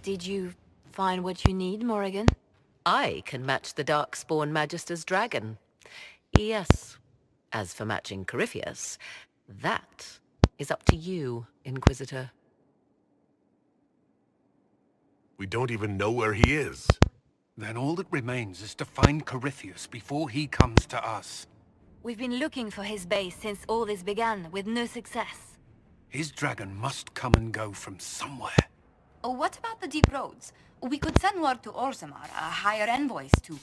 Did you find what you need, Morrigan? I can match the Darkspawn Magister's dragon. Yes. As for matching Corypheus, that is up to you, Inquisitor. We don't even know where he is. Then all that remains is to find Corypheus before he comes to us. We've been looking for his base since all this began, with no success. His dragon must come and go from somewhere. Oh, what about the deep roads? We could send word to Orzammar, hire envoys to...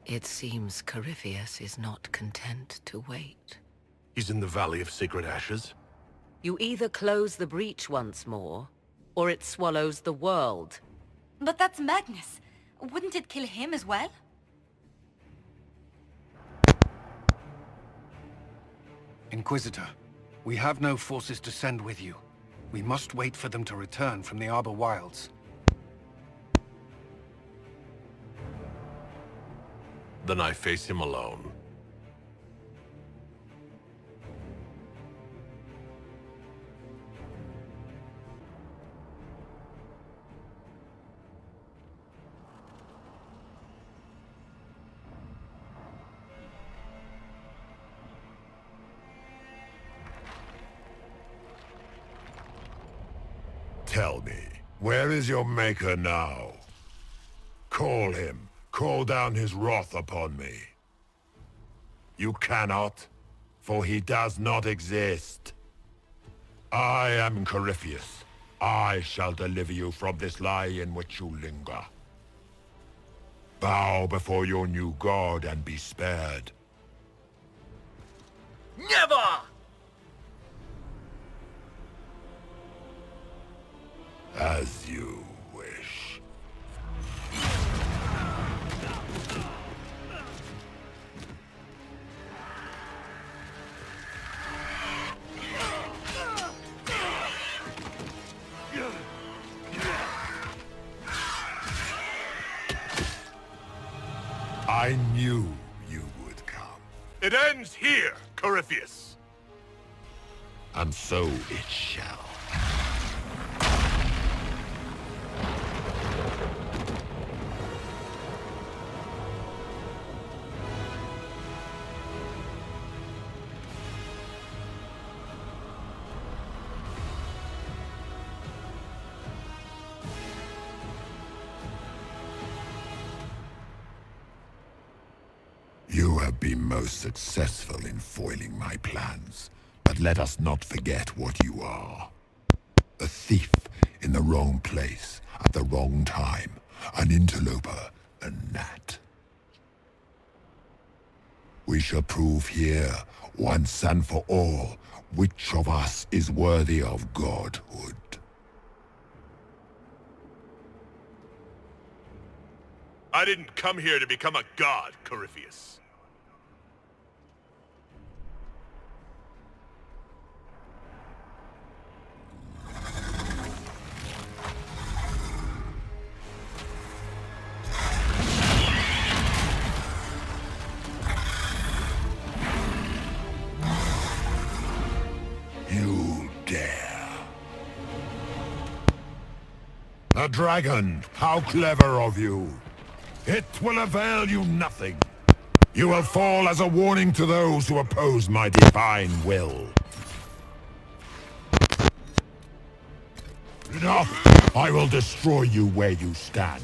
It seems Corypheus is not content to wait. He's in the Valley of Sacred Ashes. You either close the breach once more, or it swallows the world. But that's madness. Wouldn't it kill him as well? Inquisitor, we have no forces to send with you. We must wait for them to return from the Arbor Wilds. Then I face him alone. Tell me, where is your maker now? Call him. Call down his wrath upon me. You cannot, for he does not exist. I am Corypheus. I shall deliver you from this lie in which you linger. Bow before your new god and be spared. Never! As you wish. I knew you would come. It ends here, Corypheus. And so it shall. You have been most successful in foiling my plans, but let us not forget what you are. A thief in the wrong place, at the wrong time, an interloper, a gnat. We shall prove here, once and for all, which of us is worthy of godhood. I didn't come here to become a god, Corypheus. You dare. A dragon! How clever of you! It will avail you nothing. You will fall as a warning to those who oppose my divine will. Enough! I will destroy you where you stand.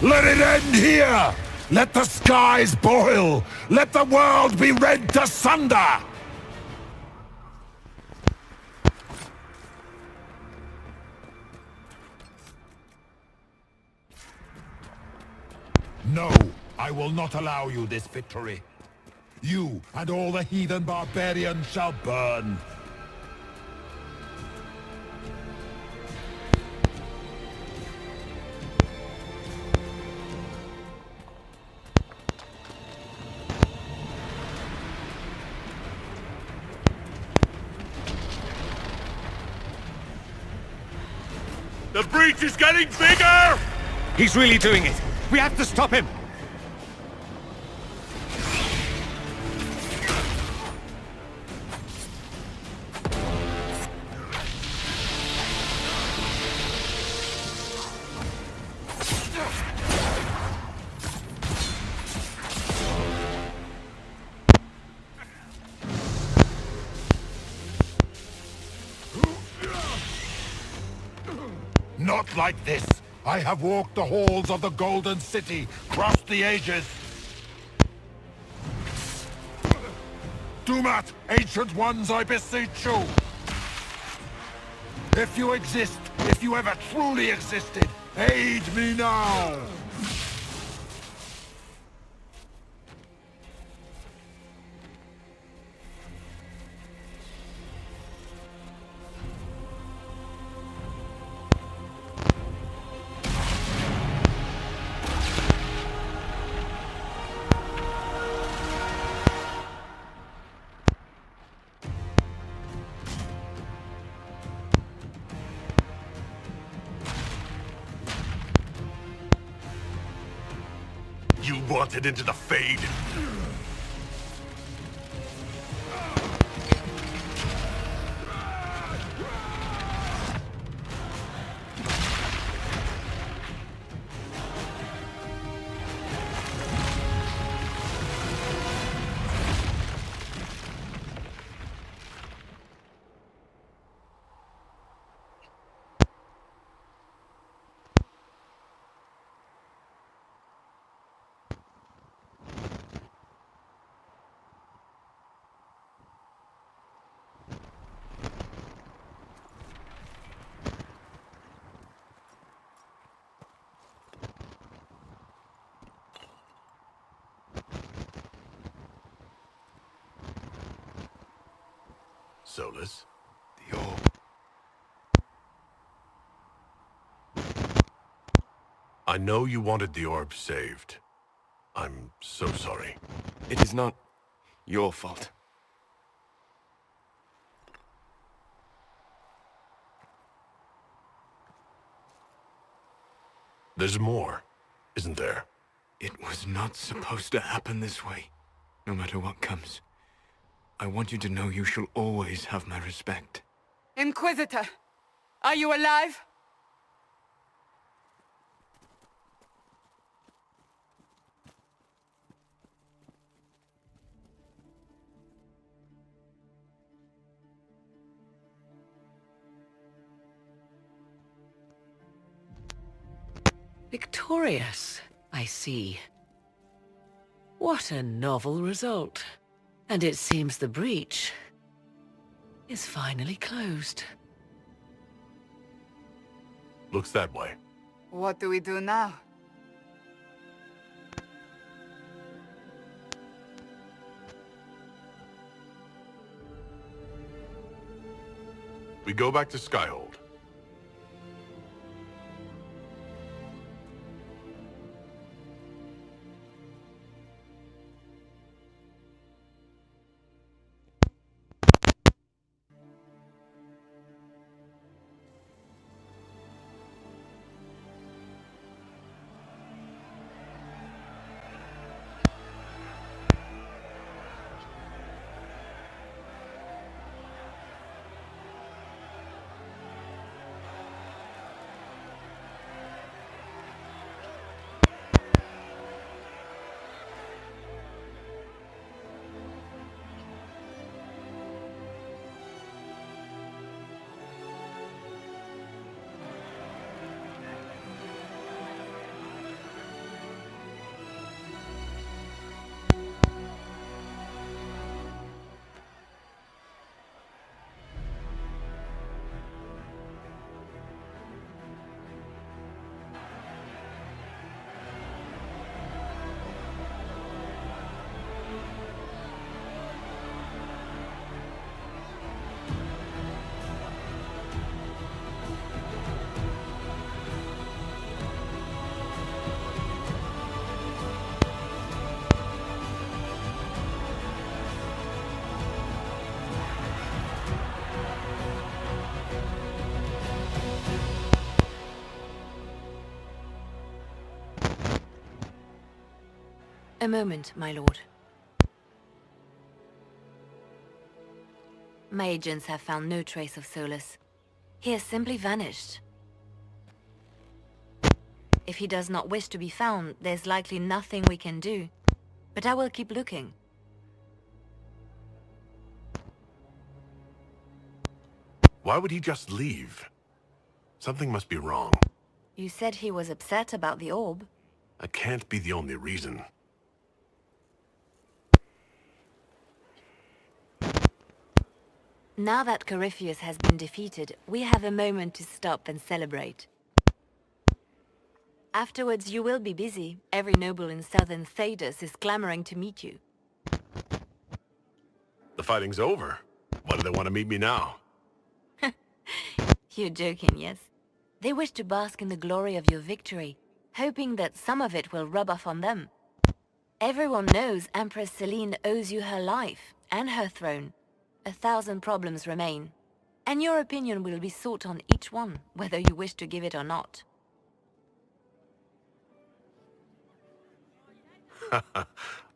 Let it end here! Let the skies boil! Let the world be rent asunder! No, I will not allow you this victory. You and all the heathen barbarians shall burn. The breach is getting bigger! He's really doing it! We have to stop him! Not like this. I have walked the halls of the Golden City, crossed the ages. Dumat, ancient ones, I beseech you. If you exist, if you ever truly existed, aid me now. You wanted into the Fade? Solus? The orb. I know you wanted the orb saved. I'm so sorry. It is not your fault. There's more, isn't there? It was not supposed to happen this way, no matter what comes. I want you to know you shall always have my respect. Inquisitor, are you alive? Victorious, I see. What a novel result. And it seems the breach is finally closed. Looks that way. What do we do now? We go back to Skyhold. A moment, my lord. My agents have found no trace of Solus. He has simply vanished. If he does not wish to be found, there's likely nothing we can do. But I will keep looking. Why would he just leave? Something must be wrong. You said he was upset about the orb. That can't be the only reason. Now that Corypheus has been defeated, we have a moment to stop and celebrate. Afterwards, you will be busy. Every noble in southern Thedas is clamoring to meet you. The fighting's over. Why do they want to meet me now? You're joking, yes? They wish to bask in the glory of your victory, hoping that some of it will rub off on them. Everyone knows Empress Celine owes you her life and her throne. 1,000 problems remain, and your opinion will be sought on each one, whether you wish to give it or not.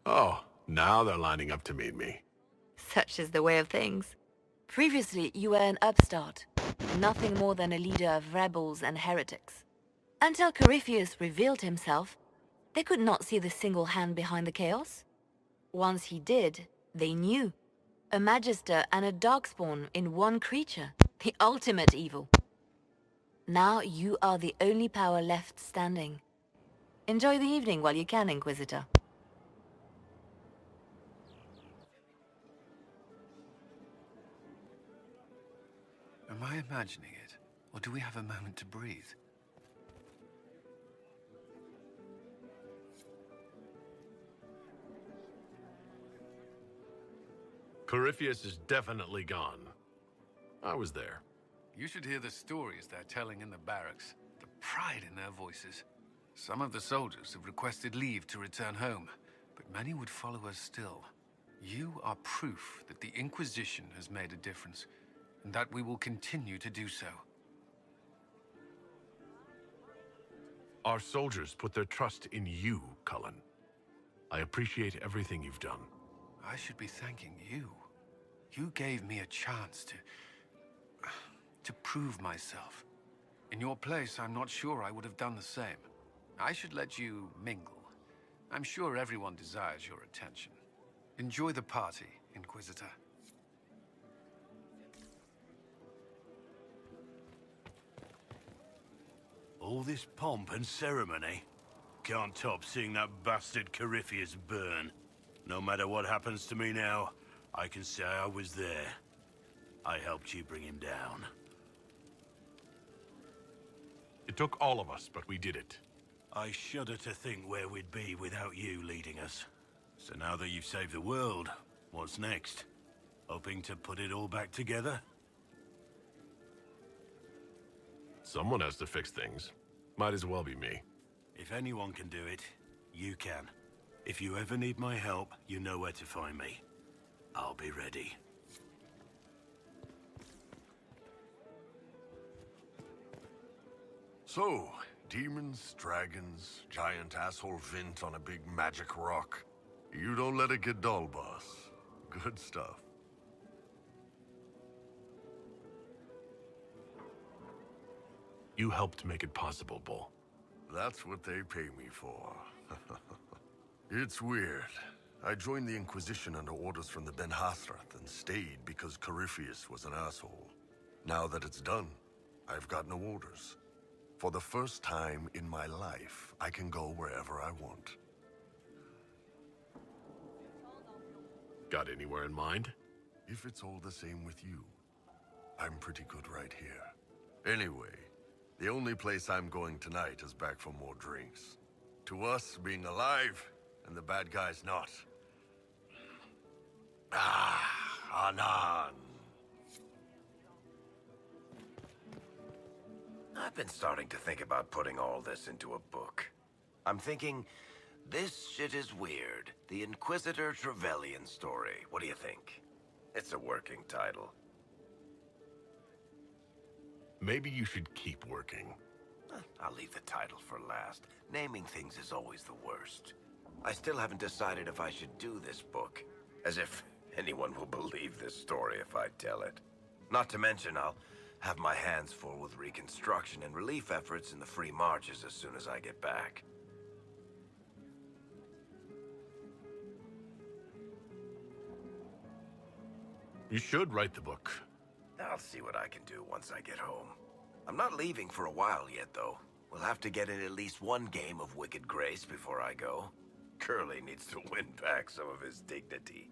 Oh, now they're lining up to meet me. Such is the way of things. Previously, you were an upstart, nothing more than a leader of rebels and heretics. Until Corypheus revealed himself, they could not see the single hand behind the chaos. Once he did, they knew. A Magister and a Darkspawn in one creature, the ultimate evil. Now you are the only power left standing. Enjoy the evening while you can, Inquisitor. Am I imagining it? Or do we have a moment to breathe? Corypheus is definitely gone. I was there. You should hear the stories they're telling in the barracks. The pride in their voices. Some of the soldiers have requested leave to return home, but many would follow us still. You are proof that the Inquisition has made a difference, and that we will continue to do so. Our soldiers put their trust in you, Cullen. I appreciate everything you've done. I should be thanking you. You gave me a chance to prove myself. In your place, I'm not sure I would have done the same. I should let you mingle. I'm sure everyone desires your attention. Enjoy the party, Inquisitor. All this pomp and ceremony? Can't top seeing that bastard Corypheus burn. No matter what happens to me now, I can say I was there. I helped you bring him down. It took all of us, but we did it. I shudder to think where we'd be without you leading us. So now that you've saved the world, what's next? Hoping to put it all back together? Someone has to fix things. Might as well be me. If anyone can do it, you can. If you ever need my help, you know where to find me. I'll be ready. So, demons, dragons, giant asshole Vint on a big magic rock. You don't let it get dull, boss. Good stuff. You helped make it possible, Bull. That's what they pay me for. It's weird. I joined the Inquisition under orders from the Ben Hathrath and stayed because Corypheus was an asshole. Now that it's done, I've got no orders. For the first time in my life, I can go wherever I want. Got anywhere in mind? If it's all the same with you, I'm pretty good right here. Anyway, the only place I'm going tonight is back for more drinks. To us, being alive, and the bad guys not. Anan. I've been starting to think about putting all this into a book. I'm thinking, this shit is weird. The Inquisitor Trevelyan story. What do you think? It's a working title. Maybe you should keep working. I'll leave the title for last. Naming things is always the worst. I still haven't decided if I should do this book. As if anyone will believe this story if I tell it. Not to mention, I'll have my hands full with reconstruction and relief efforts in the free marches as soon as I get back. You should write the book. I'll see what I can do once I get home. I'm not leaving for a while yet, though. We'll have to get in at least one game of Wicked Grace before I go. Curly needs to win back some of his dignity.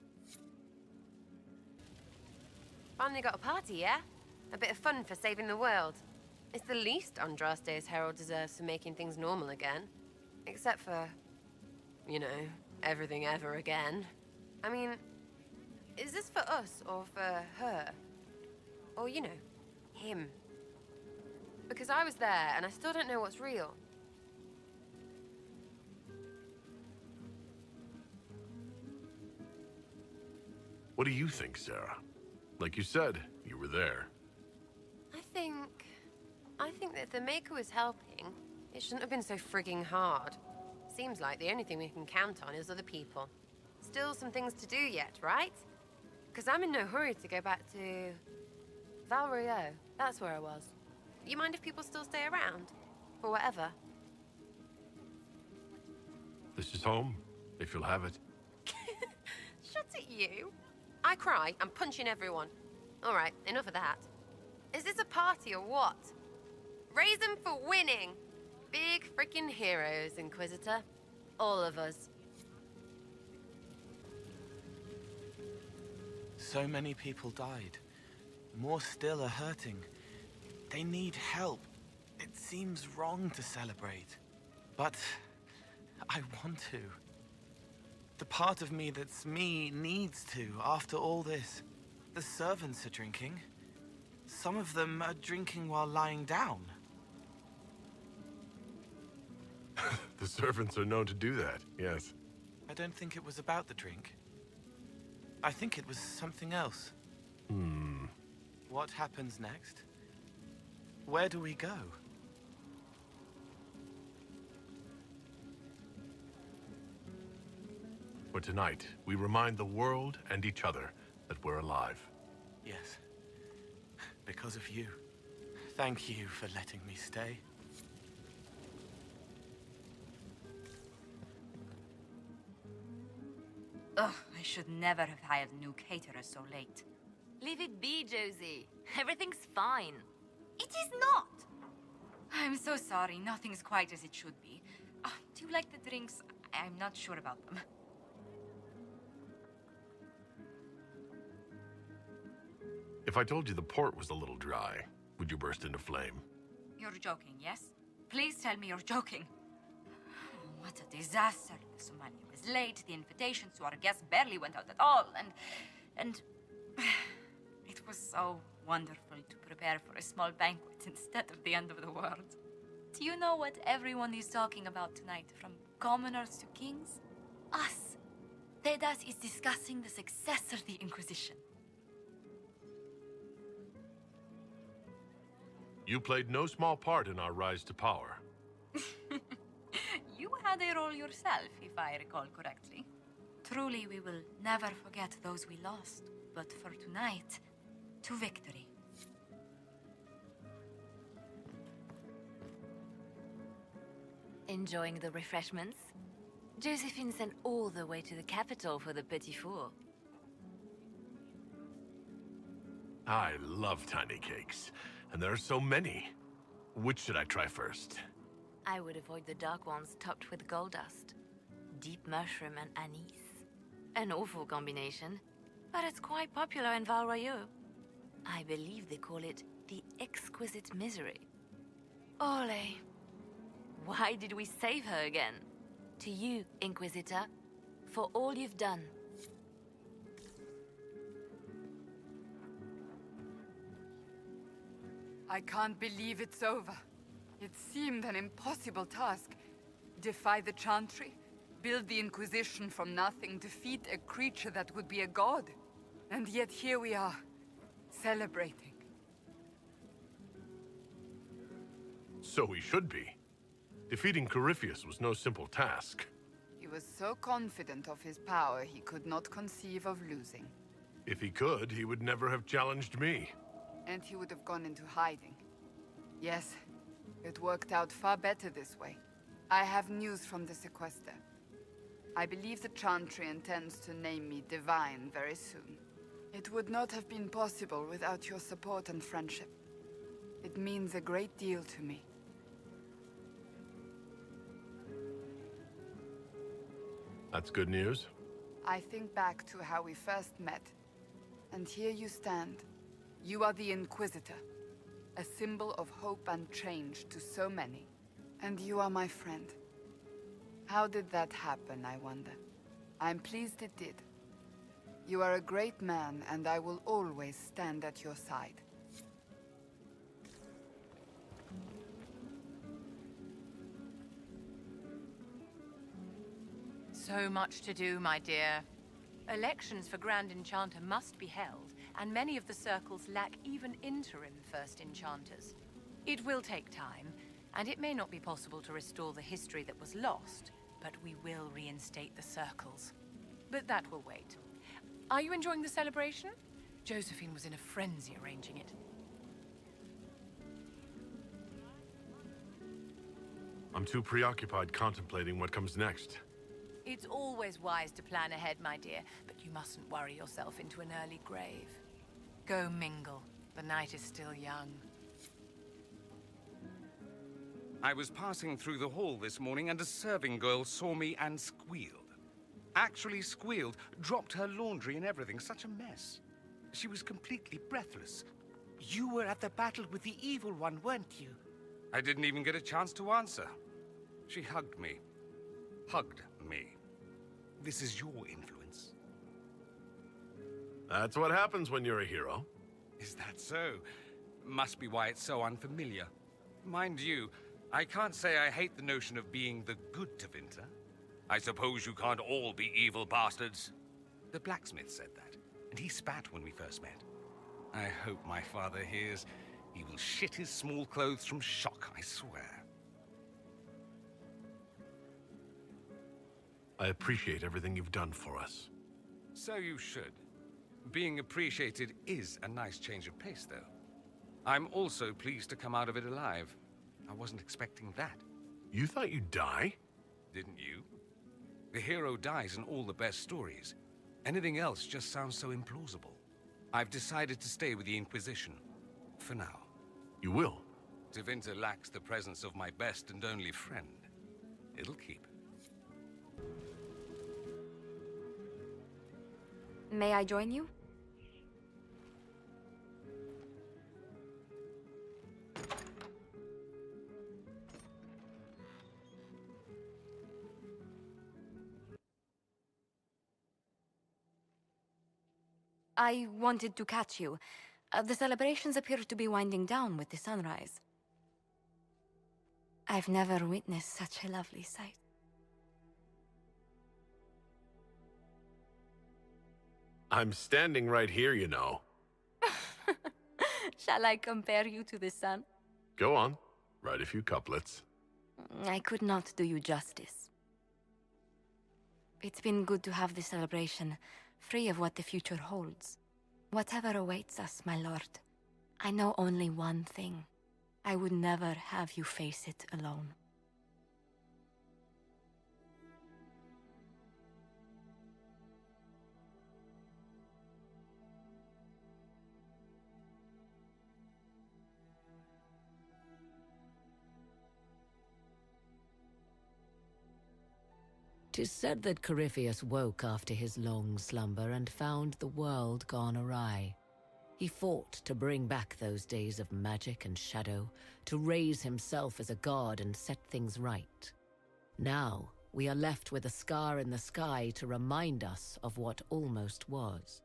Finally got a party, yeah? A bit of fun for saving the world. It's the least Andraste's Herald deserves for making things normal again. Except for, you know, everything ever again. I mean, is this for us or for her? Or, you know, him? Because I was there and I still don't know what's real. What do you think, Sarah? Like you said, you were there. I think that if the Maker was helping, it shouldn't have been so frigging hard. Seems like the only thing we can count on is other people. Still some things to do yet, right? Because I'm in no hurry to go back to Val Rio. That's where I was. You mind if people still stay around? Or whatever? This is home, if you'll have it. Shut it, you. I cry, I'm punching everyone. All right, enough of that. Is this a party or what? Raise them for winning! Big freaking heroes, Inquisitor. All of us. So many people died. More still are hurting. They need help. It seems wrong to celebrate. But I want to. The part of me that's me needs to, after all this. The servants are drinking. Some of them are drinking while lying down. The servants are known to do that, yes. I don't think it was about the drink. I think it was something else. What happens next? Where do we go? For tonight, we remind the world and each other that we're alive. Yes. Because of you. Thank you for letting me stay. Ugh, I should never have hired new caterers so late. Leave it be, Josie. Everything's fine. It is not! I'm so sorry, nothing's quite as it should be. Do you like the drinks? I'm not sure about them. If I told you the port was a little dry, would you burst into flame? You're joking, yes? Please tell me you're joking. What a disaster. The Somalia was late, the invitations to our guests barely went out at all, and it was so wonderful to prepare for a small banquet instead of the end of the world. Do you know what everyone is talking about tonight, from commoners to kings? Us. Tedas is discussing the successor of the Inquisition. You played no small part in our rise to power. You had a role yourself, if I recall correctly. Truly, we will never forget those we lost. But for tonight, to victory. Enjoying the refreshments? Josephine sent all the way to the capital for the petit four. I love tiny cakes, and there are so many. Which should I try first? I would avoid the dark ones topped with gold dust. Deep mushroom and anise. An awful combination, but it's quite popular in Val Royeaux. I believe they call it the exquisite misery. Ole. Why did we save her again? To you, Inquisitor, for all you've done. I can't believe it's over. It seemed an impossible task. Defy the Chantry, build the Inquisition from nothing, defeat a creature that would be a god. And yet here we are, celebrating. So we should be. Defeating Corypheus was no simple task. You He was so confident of his power, he could not conceive of losing. If he could, he would never have challenged me. And he would have gone into hiding. Yes, it worked out far better this way. I have news from the sequester. I believe the Chantry intends to name me Divine very soon. It would not have been possible without your support and friendship. It means a great deal to me. That's good news. I think back to how we first met, and here you stand. You are the Inquisitor, a symbol of hope and change to so many. And you are my friend. How did that happen, I wonder? I'm pleased it did. You are a great man, and I will always stand at your side. So much to do, my dear. Elections for Grand Enchanter must be held, and many of the circles lack even interim First Enchanters. It will take time, and it may not be possible to restore the history that was lost, but we will reinstate the circles. But that will wait. Are you enjoying the celebration? Josephine was in a frenzy arranging it. I'm too preoccupied contemplating what comes next. It's always wise to plan ahead, my dear, but you mustn't worry yourself into an early grave. Go mingle. The night is still young. I was passing through the hall this morning and a serving girl saw me and squealed. Actually squealed, dropped her laundry and everything, such a mess. She was completely breathless. You were at the battle with the evil one, weren't you? I didn't even get a chance to answer. She hugged me. Hugged me. This is your influence. That's what happens when you're a hero. Is that so? Must be why it's so unfamiliar. Mind you, I can't say I hate the notion of being the good Tevinter. I suppose you can't all be evil bastards. The blacksmith said that, and he spat when we first met. I hope my father hears. He will shit his small clothes from shock, I swear. I appreciate everything you've done for us. So you should. Being appreciated is a nice change of pace, though. I'm also pleased to come out of it alive. I wasn't expecting that. You thought you'd die? Didn't you? The hero dies in all the best stories. Anything else just sounds so implausible. I've decided to stay with the Inquisition. For now. You will? Tevinter lacks the presence of my best and only friend. It'll keep. May I join you? I wanted to catch you. The celebrations appear to be winding down with the sunrise. I've never witnessed such a lovely sight. I'm standing right here, you know. Shall I compare you to the sun? Go on. Write a few couplets. I could not do you justice. It's been good to have this celebration, free of what the future holds. Whatever awaits us, my lord, I know only one thing. I would never have you face it alone. Tis said that Corypheus woke after his long slumber and found the world gone awry. He fought to bring back those days of magic and shadow, to raise himself as a god and set things right. Now, we are left with a scar in the sky to remind us of what almost was.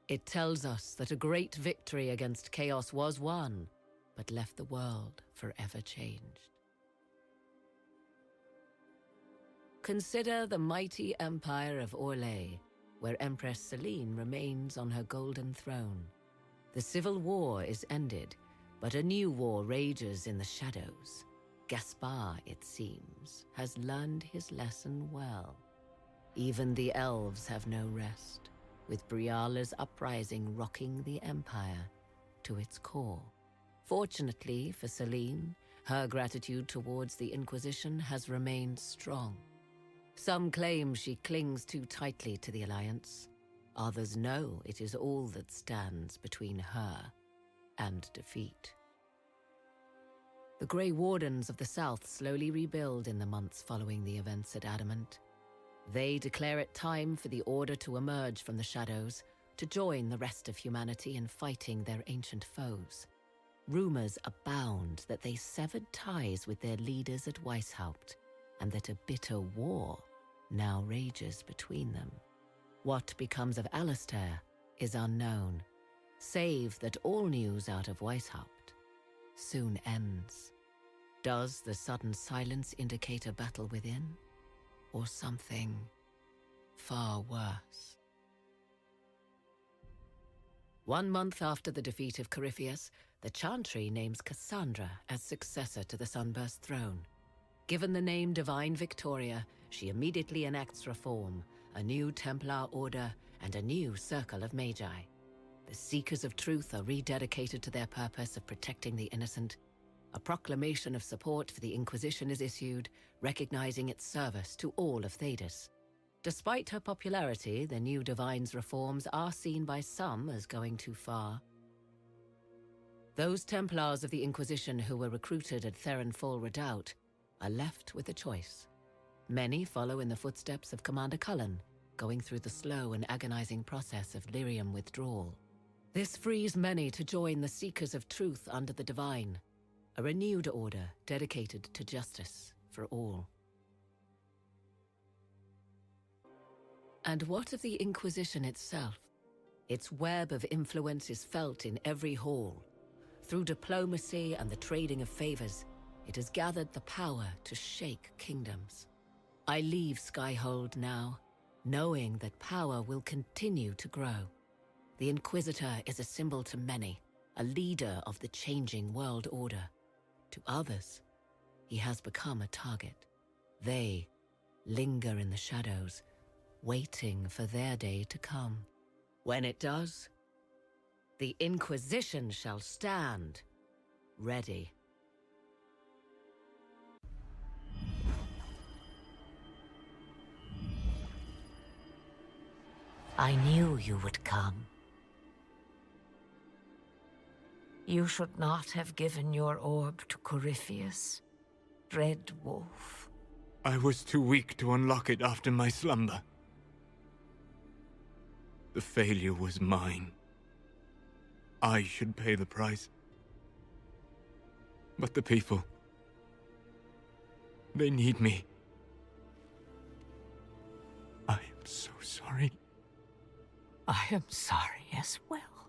It tells us that a great victory against chaos was won, but left the world forever changed. Consider the mighty empire of Orlais, where Empress Celine remains on her golden throne. The civil war is ended, but a new war rages in the shadows. Gaspar, it seems, has learned his lesson well. Even the elves have no rest, with Briala's uprising rocking the Empire to its core. Fortunately for Celine, her gratitude towards the Inquisition has remained strong. Some claim she clings too tightly to the Alliance. Others know it is all that stands between her and defeat. The Grey Wardens of the South slowly rebuild in the months following the events at Adamant. They declare it time for the Order to emerge from the shadows, to join the rest of humanity in fighting their ancient foes. Rumors abound that they severed ties with their leaders at Weishaupt, and that a bitter war now rages between them. What becomes of Alistair is unknown, save that all news out of Weishaupt soon ends. Does the sudden silence indicate a battle within, or something far worse? 1 month after the defeat of Corypheus, the Chantry names Cassandra as successor to the Sunburst throne. Given the name Divine Victoria, she immediately enacts reform, a new Templar order, and a new circle of Magi. The Seekers of Truth are rededicated to their purpose of protecting the innocent. A proclamation of support for the Inquisition is issued, recognizing its service to all of Thedas. Despite her popularity, the new Divine's reforms are seen by some as going too far. Those Templars of the Inquisition who were recruited at Therenfall Redoubt are left with a choice. Many follow in the footsteps of Commander Cullen, going through the slow and agonizing process of lyrium withdrawal. This frees many to join the Seekers of Truth under the Divine, a renewed order dedicated to justice for all. And what of the Inquisition itself? Its web of influence is felt in every hall. Through diplomacy and the trading of favors, it has gathered the power to shake kingdoms. I leave Skyhold now, knowing that power will continue to grow. The Inquisitor is a symbol to many, a leader of the changing world order. To others, he has become a target. They linger in the shadows, waiting for their day to come. When it does, the Inquisition shall stand ready. I knew you would come. You should not have given your orb to Corypheus, Red Wolf. I was too weak to unlock it after my slumber. The failure was mine. I should pay the price. But the people... they need me. I am so sorry. I am sorry as well.